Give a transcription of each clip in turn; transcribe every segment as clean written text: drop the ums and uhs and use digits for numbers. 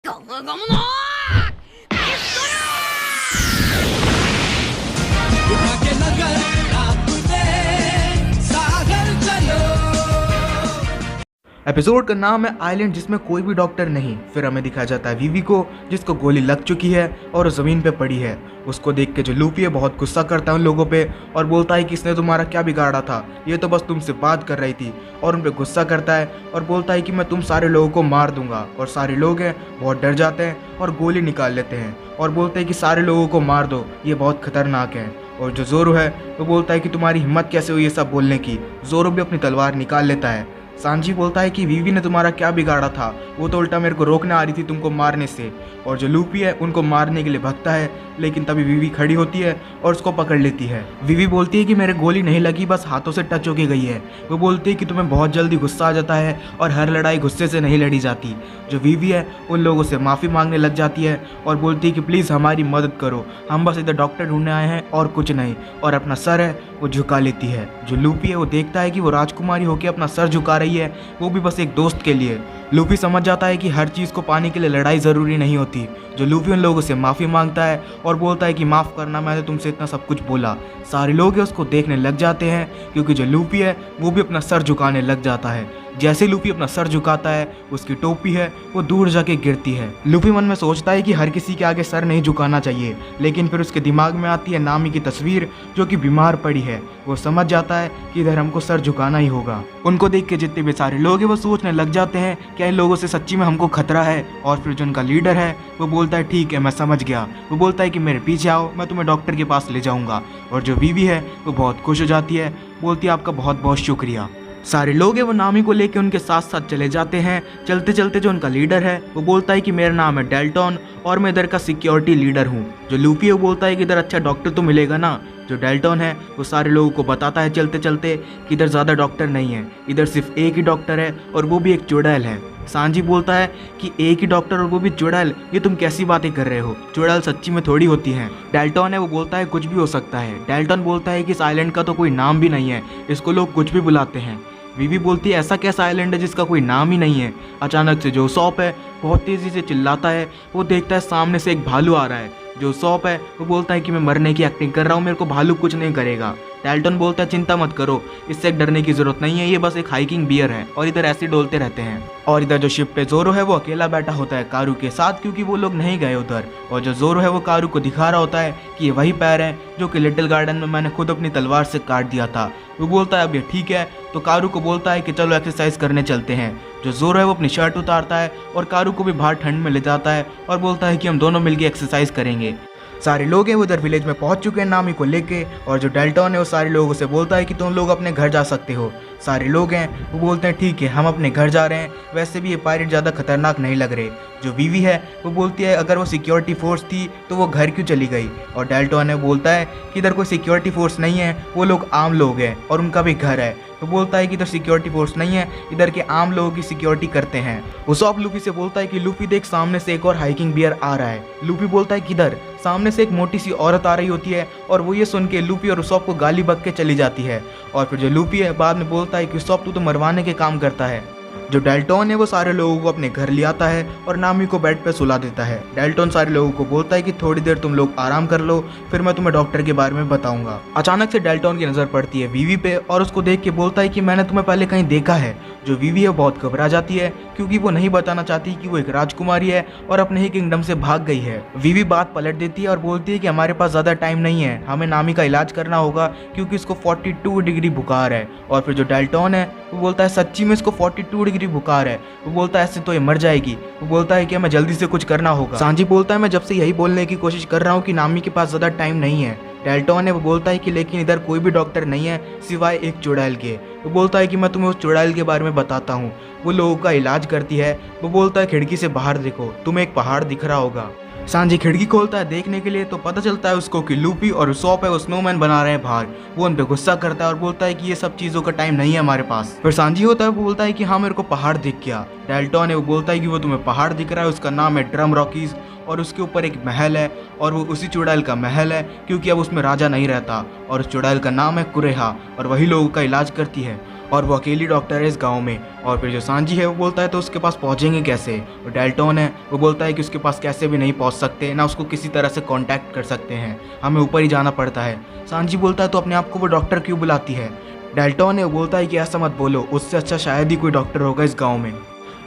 このゴムのピストル episode का नाम है आइलैंड, जिसमें कोई भी डॉक्टर नहीं। फिर हमें दिखाया जाता है वीवी को, जिसको गोली लग चुकी है और वो ज़मीन पे पड़ी है। उसको देख के जो लूफी है बहुत गुस्सा करता है उन लोगों पे और बोलता है कि इसने तुम्हारा क्या बिगाड़ा था, ये तो बस तुमसे बात कर रही थी। और उन पे गुस्सा करता है और बोलता है कि मैं तुम सारे लोगों को मार दूंगा। और सारे लोग हैं बहुत डर जाते हैं और गोली निकाल लेते हैं और बोलते हैं कि सारे लोगों को मार दो, ये बहुत खतरनाक है। और जो जोरो है वो बोलता है कि तुम्हारी हिम्मत कैसे हुई ये सब बोलने की। जोरो भी अपनी तलवार निकाल लेता है। सांजी बोलता है कि वीवी ने तुम्हारा क्या बिगाड़ा था, वो तो उल्टा मेरे को रोकने आ रही थी तुमको मारने से। और जो लूफी है उनको मारने के लिए भगता है, लेकिन तभी वीवी खड़ी होती है और उसको पकड़ लेती है। वीवी बोलती है कि मेरे गोली नहीं लगी, बस हाथों से टच होके गई है। वो बोलती है कि तुम्हें बहुत जल्दी गुस्सा आ जाता है और हर लड़ाई गुस्से से नहीं लड़ी जाती। जो वीवी है उन लोगों से माफ़ी मांगने लग जाती है और बोलती है कि प्लीज़ हमारी मदद करो, हम बस इधर डॉक्टर ढूंढने आए हैं और कुछ नहीं। और अपना सर है वो झुका लेती है। जो लूफी है वो देखता है कि वो राजकुमारी होकर अपना सर झुका रही है, वो भी बस एक दोस्त के लिए। लूफी समझ जाता है कि हर चीज़ को पाने के लिए लड़ाई ज़रूरी नहीं होती। जो लूफी उन लोगों से माफ़ी मांगता है और बोलता है कि माफ़ करना, मैंने तुमसे इतना सब कुछ बोला। सारे लोग हैं उसको देखने लग जाते हैं, क्योंकि जो लूफी है वो भी अपना सर झुकाने लग जाता है। जैसे लूफी अपना सर झुकाता है उसकी टोपी है वो दूर जाके गिरती है। लूफी मन में सोचता है कि हर किसी के आगे सर नहीं झुकाना चाहिए, लेकिन फिर उसके दिमाग में आती है नामी की तस्वीर जो कि बीमार पड़ी है। वो समझ जाता है कि इधर हमको सर झुकाना ही होगा। उनको देख के जितने भी सारे लोग हैं वो सोचने लग जाते हैं क्या इन लोगों से सच्ची में हमको खतरा है। और फिर जो उनका लीडर है वो बोलता है ठीक है मैं समझ गया। वो बोलता है कि मेरे पीछे आओ, मैं तुम्हें डॉक्टर के पास ले जाऊंगा। और जो वीवी है वो बहुत खुश हो जाती है, बोलती है आपका बहुत बहुत शुक्रिया। सारे लोग हैं वो नामी को लेके उनके साथ साथ चले जाते हैं। चलते चलते जो उनका लीडर है वो बोलता है कि मेरा नाम है डेल्टॉन और मैं इधर का सिक्योरिटी लीडर हूँ। जो लूफी है वो बोलता है कि इधर अच्छा डॉक्टर तो मिलेगा ना। जो डेल्टॉन है वो सारे लोगों को बताता है चलते चलते कि इधर ज़्यादा डॉक्टर नहीं है, इधर सिर्फ एक ही डॉक्टर है और वो भी एक चुड़ैल है। सांजी बोलता है कि एक ही डॉक्टर और वो भी चुड़ैल, ये तुम कैसी बातें कर रहे हो, चुड़ैल सच्ची में थोड़ी होती हैं। डेल्टॉन है वो बोलता है कुछ भी हो सकता है। डेल्टॉन बोलता है कि इस आइलैंड का तो कोई नाम भी नहीं है, इसको लोग कुछ भी बुलाते हैं। वीवी बोलती है ऐसा कैसा आइलैंड है जिसका कोई नाम ही नहीं है। अचानक से जो सॉप है बहुत तेज़ी से चिल्लाता है। वो देखता है सामने से एक भालू आ रहा है। जो सॉप है वो बोलता है कि मैं मरने की एक्टिंग कर रहा हूँ, मेरे को भालू कुछ नहीं करेगा। डेल्टन बोलता है चिंता मत करो, इससे डरने की जरूरत नहीं है, ये बस एक हाइकिंग बियर है और इधर ऐसे डोलते रहते हैं। और इधर जो शिप पे जोरो है वो अकेला बैठा होता है कारू के साथ, क्योंकि वो लोग नहीं गए उधर। और जो जोरो है वो कारू को दिखा रहा होता है कि ये वही पैर है जो कि लिटिल गार्डन में मैंने खुद अपनी तलवार से काट दिया था। वो बोलता है अब ये ठीक है, तो कारू को बोलता है कि चलो एक्सरसाइज करने चलते हैं। जो जोरो है वो अपनी शर्ट उतारता है और कारू को भी बाहर ठंड में ले जाता है और बोलता है कि हम दोनों मिलकर एक्सरसाइज करेंगे। सारे लोग हैं वो उधर विलेज में पहुंच चुके हैं नामी को लेके। और जो डेल्टॉन है वो सारे लोगों से बोलता है कि तुम लोग अपने घर जा सकते हो। सारे लोग हैं वो बोलते हैं ठीक है हम अपने घर जा रहे हैं, वैसे भी ये पायरेट ज़्यादा खतरनाक नहीं लग रहे। जो वीवी है वो बोलती है अगर वो सिक्योरिटी फोर्स थी तो वो घर क्यों चली गई। और डेल्टॉन है बोलता है कि इधर कोई सिक्योरिटी फोर्स नहीं है, वो लोग आम लोग हैं और उनका भी घर है। तो बोलता है कि इधर सिक्योरिटी फोर्स नहीं है, इधर के आम लोगों की सिक्योरिटी करते हैं। उसॉप लूफी से बोलता है कि लूफी देख सामने से एक और हाइकिंग बियर आ रहा है। लूफी बोलता है किधर। सामने से एक मोटी सी औरत आ रही होती है और वो ये सुन के लूफी और उसॉप को गाली बक के चली जाती है। और फिर जो लूफी है बाद में बोलता है कि उसॉप तू तो मरवाने के काम करता है। जो डेल्टॉन है वो सारे लोगों को अपने घर ले आता है और नामी को बेड पे सुला देता है। डेल्टॉन सारे लोगों को बोलता है कि थोड़ी देर तुम लोग आराम कर लो, फिर मैं तुम्हें डॉक्टर के बारे में बताऊंगा। अचानक से डेल्टॉन की नज़र पड़ती है वीवी पे और उसको देख के बोलता है कि मैंने तुम्हें पहले कहीं देखा है। जो वीवी है बहुत घबरा जाती है, क्योंकि वो नहीं बताना चाहती कि वो एक राजकुमारी है और अपने ही किंगडम से भाग गई है। वीवी बात पलट देती है और बोलती है कि हमारे पास ज़्यादा टाइम नहीं है, हमें नामी का इलाज करना होगा क्योंकि इसको 42 डिग्री बुखार है। और फिर जो डेल्टॉन है वो बोलता है सच्ची में इसको 42 डिग्री बुखार है। वो बोलता है ऐसे तो ये मर जाएगी। वो बोलता है कि हमें जल्दी से कुछ करना होगा। सांजी बोलता है मैं जब से यही बोलने की कोशिश कर रहा हूँ कि नामी के पास ज़्यादा टाइम नहीं है। डेल्टॉन है वो बोलता है कि लेकिन इधर कोई भी डॉक्टर नहीं है सिवाय एक चुड़ैल के। वो बोलता है कि मैं तुम्हें उस चुड़ैल के बारे में बताता हूँ, वो लोगों का इलाज करती है। वो बोलता है खिड़की से बाहर देखो, तुम्हें एक पहाड़ दिख रहा होगा। सांजी खिड़की खोलता है देखने के लिए, तो पता चलता है उसको कि लूपी और उसॉप है वो स्नोमैन बना रहे हैं बाहर। वो उन पे गुस्सा करता है और बोलता है कि ये सब चीज़ों का टाइम नहीं है हमारे पास। फिर सांजी होता है वो बोलता है कि हाँ मेरे को पहाड़ दिख गया। डेल्टॉन है वो बोलता है कि वो तुम्हें पहाड़ दिख रहा है, उसका नाम है ड्रम रॉकीज और उसके ऊपर एक महल है और वो उसी चुड़ैल का महल है क्योंकि अब उसमें राजा नहीं रहता और उस चुड़ैल का नाम है कुरेहा और वही लोगों का इलाज करती है और वो अकेली डॉक्टर है इस गांव में। और फिर जो सांजी है वो बोलता है तो उसके पास पहुंचेंगे कैसे, और डेल्टॉन है वो बोलता है कि उसके पास कैसे भी नहीं पहुंच सकते, ना उसको किसी तरह से कांटेक्ट कर सकते हैं, हमें ऊपर ही जाना पड़ता है। सांजी बोलता है तो अपने आप को वो डॉक्टर क्यों बुलाती है। डेल्टॉन है वो बोलता है कि ऐसा मत बोलो, उससे अच्छा शायद ही कोई डॉक्टर होगा इस गाँव में।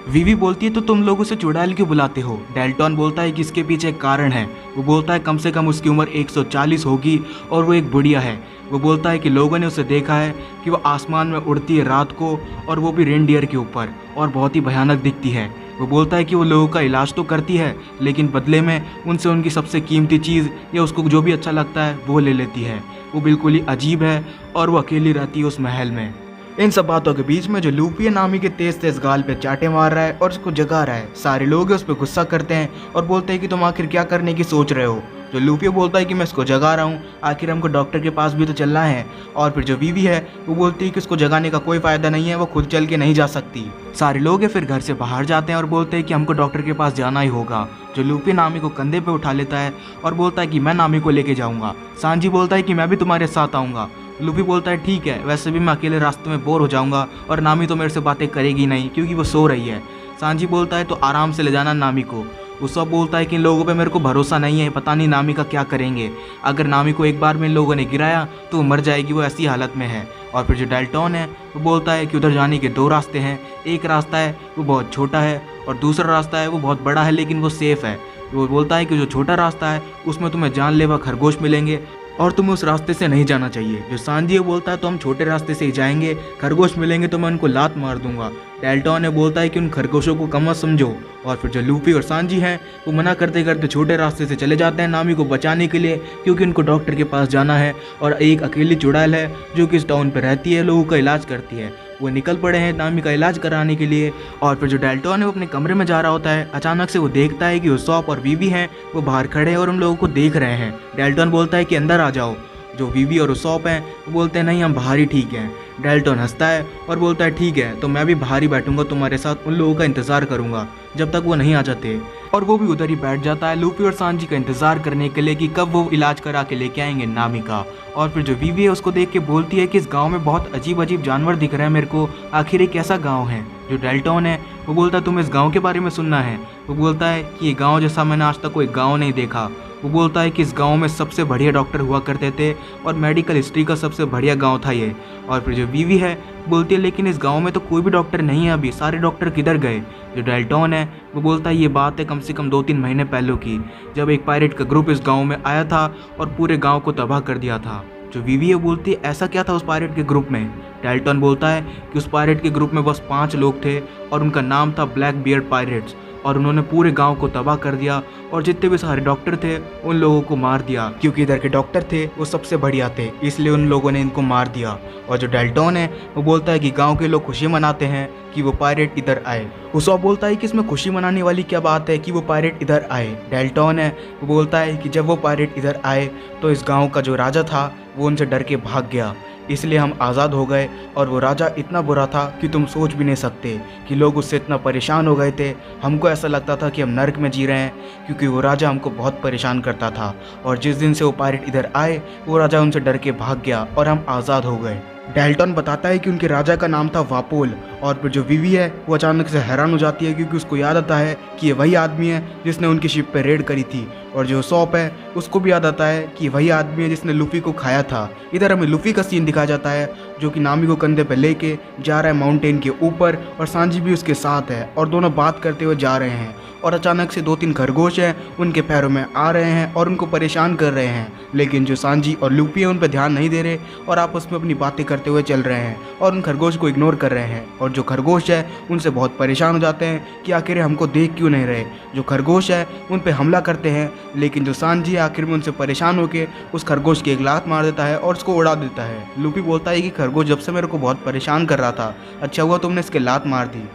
वीवी बोलती है तो तुम लोग उसे चुड़ैल क्यों बुलाते हो। डेल्टॉन बोलता है कि इसके पीछे एक कारण है। वो बोलता है कम से कम उसकी उम्र 140 होगी और वो एक बुढ़िया है। वो बोलता है कि लोगों ने उसे देखा है कि वो आसमान में उड़ती है रात को और वो भी रेनडियर के ऊपर, और बहुत ही भयानक दिखती है। वो बोलता है कि वो लोगों का इलाज तो करती है लेकिन बदले में उनसे उनकी सबसे कीमती चीज़ या उसको जो भी अच्छा लगता है वो ले लेती है। वो बिल्कुल ही अजीब है और वो अकेली रहती है उस महल में। इन सब बातों के बीच में जो लूपिया नामी के तेज तेज गाल पे चाटे मार रहा है और उसको जगा रहा है, सारे लोग उस पर गुस्सा करते हैं और बोलते हैं कि तुम आखिर क्या करने की सोच रहे हो। जो लूपिया बोलता है कि मैं इसको जगा रहा हूँ, आखिर हमको डॉक्टर के पास भी तो चलना है। और फिर जो वीवी है वो बोलती है कि उसको जगाने का कोई फ़ायदा नहीं है, वो खुद चल के नहीं जा सकती। सारे लोग फिर घर से बाहर जाते हैं और बोलते हैं कि हमको डॉक्टर के पास जाना ही होगा। जो लूपिया नामी को कंधे पे उठा लेता है और बोलता है कि मैं नामी को लेके जाऊँगा। सांजी बोलता है कि मैं भी तुम्हारे साथ आऊँगा। लूपी बोलता है ठीक है, वैसे भी मैं अकेले रास्ते में बोर हो जाऊंगा और नामी तो मेरे से बातें करेगी नहीं क्योंकि वो सो रही है। सांजी बोलता है तो आराम से ले जाना नामी को। उसब बोलता है कि इन लोगों पे मेरे को भरोसा नहीं है, पता नहीं नामी का क्या करेंगे। अगर नामी को एक बार में इन लोगों ने गिराया तो वो मर जाएगी, वो ऐसी हालत में है। और फिर जो डेल्टॉन है वो बोलता है कि उधर जाने के दो रास्ते हैं, एक रास्ता है वो बहुत छोटा है और दूसरा रास्ता है वो बहुत बड़ा है लेकिन वो सेफ़ है। वो बोलता है कि जो छोटा रास्ता है उसमें तुम्हें जानलेवा खरगोश मिलेंगे और तुम्हें उस रास्ते से नहीं जाना चाहिए। जो सांजी बोलता है तो हम छोटे रास्ते से ही जाएंगे, खरगोश मिलेंगे तो मैं उनको लात मार दूंगा। डेल्टॉन ने बोलता है कि उन खरगोशों को कम मत समझो। और फिर जो लूपी और सांजी हैं वो मना करते करते छोटे रास्ते से चले जाते हैं नामी को बचाने के लिए, क्योंकि उनको डॉक्टर के पास जाना है और एक अकेली चुड़ैल है जो कि इस टाउन पर रहती है, लोगों का इलाज करती है। वो निकल पड़े हैं नामी का इलाज कराने के लिए। और फिर जो डेल्टॉन है वो अपने कमरे में जा रहा होता है, अचानक से वो देखता है कि उसॉप और वीवी हैं वो बाहर खड़े हैं और उन लोगों को देख रहे हैं। डेल्टॉन बोलता है कि अंदर आ जाओ। जो वीवी और उसॉप हैं वो बोलते हैं नहीं हम बाहर ही ठीक हैं। डेल्टॉन हंसता है और बोलता है ठीक है तो मैं भी बाहर ही बैठूंगा तुम्हारे साथ, उन लोगों का इंतज़ार करूंगा जब तक वो नहीं आ जाते। और वो भी उधर ही बैठ जाता है लूपी और सांजी का इंतज़ार करने के लिए कि कब वो इलाज करा के लेके आएंगे नामी का। और फिर जो वीवी है उसको देख के बोलती है कि इस गांव में बहुत अजीब अजीब जानवर दिख रहे हैं मेरे को, आखिर ये कैसा गांव है। जो डेल्टॉन है वो बोलता है तुम्हें इस गांव के बारे में सुनना है। वो बोलता है कि ये गांव जैसा मैंने आज तक कोई गांव नहीं देखा। वो बोलता है कि इस गांव में सबसे बढ़िया डॉक्टर हुआ करते थे और मेडिकल हिस्ट्री का सबसे बढ़िया गांव था ये। और फिर जो वीवी है बोलती है लेकिन इस गांव में तो कोई भी डॉक्टर नहीं है अभी, सारे डॉक्टर किधर गए। जो डेल्टॉन है वो बोलता है ये बात है कम से कम 2-3 महीने पहले की, जब एक पायरेट का ग्रुप इस गांव में आया था और पूरे गांव को तबाह कर दिया था। जो वीवी है बोलती है ऐसा क्या था उस पायरेट के ग्रुप में। डेल्टॉन बोलता है कि उस पायरेट के ग्रुप में बस 5 लोग थे और उनका नाम था ब्लैक बियर्ड पायरेट्स, और उन्होंने पूरे गांव को तबाह कर दिया और जितने भी सारे डॉक्टर थे उन लोगों को मार दिया, क्योंकि इधर के डॉक्टर थे वो सबसे बढ़िया थे इसलिए उन लोगों ने इनको मार दिया। और जो डेल्टॉन है वो बोलता है कि गांव के लोग खुशी मनाते हैं कि वो पायरेट इधर आए। उसॉप बोलता है कि इसमें खुशी मनाने वाली क्या बात है कि वो पायरेट इधर आए। डेल्टॉन है वो बोलता है कि जब वो पायरेट इधर आए तो इस गाँव का जो राजा था वो उनसे डर के भाग गया, इसलिए हम आज़ाद हो गए। और वो राजा इतना बुरा था कि तुम सोच भी नहीं सकते कि लोग उससे इतना परेशान हो गए थे, हमको ऐसा लगता था कि हम नर्क में जी रहे हैं, क्योंकि वो राजा हमको बहुत परेशान करता था। और जिस दिन से वो पायरेट इधर आए वो राजा उनसे डर के भाग गया और हम आज़ाद हो गए। डेल्टॉन बताता है कि उनके राजा का नाम था वापोल। और फिर जो वीवी है वो अचानक से हैरान हो जाती है क्योंकि उसको याद आता है कि ये वही आदमी है जिसने उनकी शिप पे रेड करी थी। और जो सॉप है उसको भी याद आता है कि वही आदमी है जिसने लूफी को खाया था। इधर हमें लूफी का सीन दिखाया जाता है जो कि नामी को कंधे पे लेके जा रहा है माउंटेन के ऊपर, और सांजी भी उसके साथ है और दोनों बात करते हुए जा रहे हैं। और अचानक से 2-3 खरगोश हैं उनके पैरों में आ रहे हैं और उनको परेशान कर रहे हैं, लेकिन जो सांजी और लूपी है उन पर ध्यान नहीं दे रहे और आपस में अपनी बातें करते हुए चल रहे हैं और उन खरगोश को इग्नोर कर रहे हैं। और जो खरगोश है उनसे बहुत परेशान हो जाते हैं कि आखिर हमको देख क्यों नहीं रहे। जो खरगोश है उन पर हमला करते हैं, लेकिन जो सांजी आखिर में उनसे परेशान होकर उस खरगोश की एक लात मार देता है और उसको उड़ा देता है। लूपी बोलता है कि खरगोश जब से मेरे को बहुत परेशान कर रहा था, अच्छा हुआ तुमने इसके लात मार दी।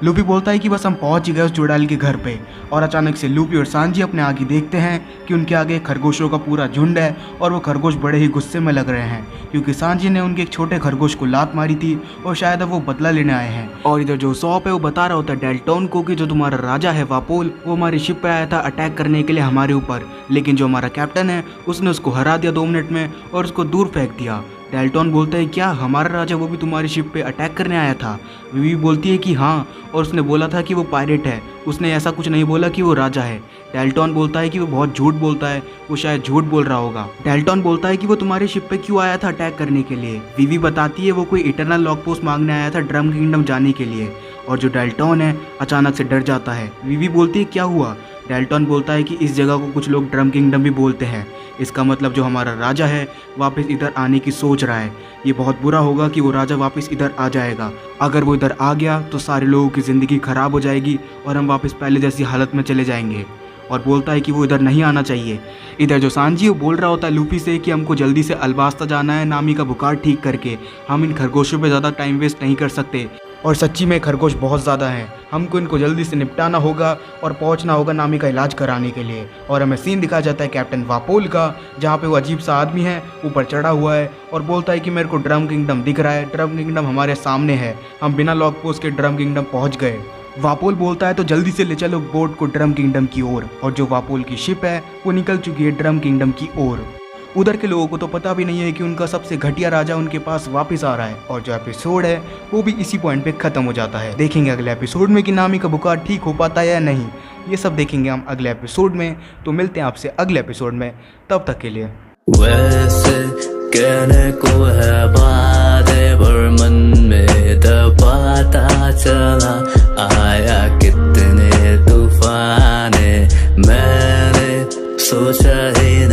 लूफी बोलता है कि बस हम पहुंच ही गए उस चुड़ैल के घर पे। और अचानक से लूफी और सांजी अपने आगे देखते हैं कि उनके आगे खरगोशों का पूरा झुंड है और वो खरगोश बड़े ही गुस्से में लग रहे हैं क्योंकि सांजी ने उनके एक छोटे खरगोश को लात मारी थी और शायद अब वो बदला लेने आए हैं। और इधर जो सॉप है वो बता रहा होता है डेल्टॉन को कि जो तुम्हारा राजा है वापोल, वो हमारी शिप पे आया था अटैक करने के लिए हमारे ऊपर, लेकिन जो हमारा कैप्टन है उसने उसको हरा दिया 2 मिनट में और उसको दूर फेंक दिया। डेल्टॉन बोलता है क्या हमारा राजा वो भी तुम्हारी शिप पे अटैक करने आया था? विवी बोलती है कि हाँ, और उसने बोला था कि वो पायरेट है, उसने ऐसा कुछ नहीं बोला कि वो राजा है। डेल्टॉन बोलता है कि वो बहुत झूठ बोलता है, वो शायद झूठ बोल रहा होगा। डेल्टॉन बोलता है कि वो तुम्हारी शिप पे क्यों आया था अटैक करने के लिए? विवी बताती है वो कोई इटरनल लॉक पोस्ट मांगने आया था ड्रम किंगडम जाने के लिए। और जो डेल्टॉन है अचानक से डर जाता है। विवी बोलती है क्या हुआ? डेल्टॉन बोलता है कि इस जगह को कुछ लोग ड्रम किंगडम भी बोलते हैं, इसका मतलब जो हमारा राजा है वापस इधर आने की सोच रहा है। ये बहुत बुरा होगा कि वो राजा वापस इधर आ जाएगा। अगर वो इधर आ गया तो सारे लोगों की ज़िंदगी ख़राब हो जाएगी और हम वापस पहले जैसी हालत में चले जाएंगे। और बोलता है कि वो इधर नहीं आना चाहिए। इधर जो सांजी वो बोल रहा होता है लूफी से कि हमको जल्दी से अल्बास्ता जाना है नामी का बुखार ठीक करके, हम इन खरगोशों पे ज़्यादा टाइम वेस्ट नहीं कर सकते। और सच्ची में खरगोश बहुत ज़्यादा हैं, हमको इनको जल्दी से निपटाना होगा और पहुंचना होगा नामी का इलाज कराने के लिए। और हमें सीन दिखाया जाता है कैप्टन वापोल का, जहाँ पे वो अजीब सा आदमी है ऊपर चढ़ा हुआ है और बोलता है कि मेरे को ड्रम किंगडम दिख रहा है, ड्रम किंगडम हमारे सामने है, हम बिना लॉक पोस्ट के ड्रम किंगडम पहुँच गए। वापोल बोलता है तो जल्दी से ले चलो बोट को ड्रम किंगडम की ओर। और जो वापोल की शिप है वो निकल चुकी है ड्रम किंगडम की ओर। उधर के लोगों को तो पता भी नहीं है कि उनका सबसे घटिया राजा उनके पास वापस आ रहा है। और जो एपिसोड है वो भी इसी पॉइंट पे खत्म हो जाता है। देखेंगे अगले एपिसोड में कि नामी का बुखार ठीक हो पाता है या नहीं, ये सब देखेंगे हम अगले एपिसोड में। तो मिलते हैं आपसे अगले एपिसोड में, तब तक के लिए। वैसे कहने को है बातें पर मन में दबाता चला आया कितने तूफाने, मैंने सोचा ही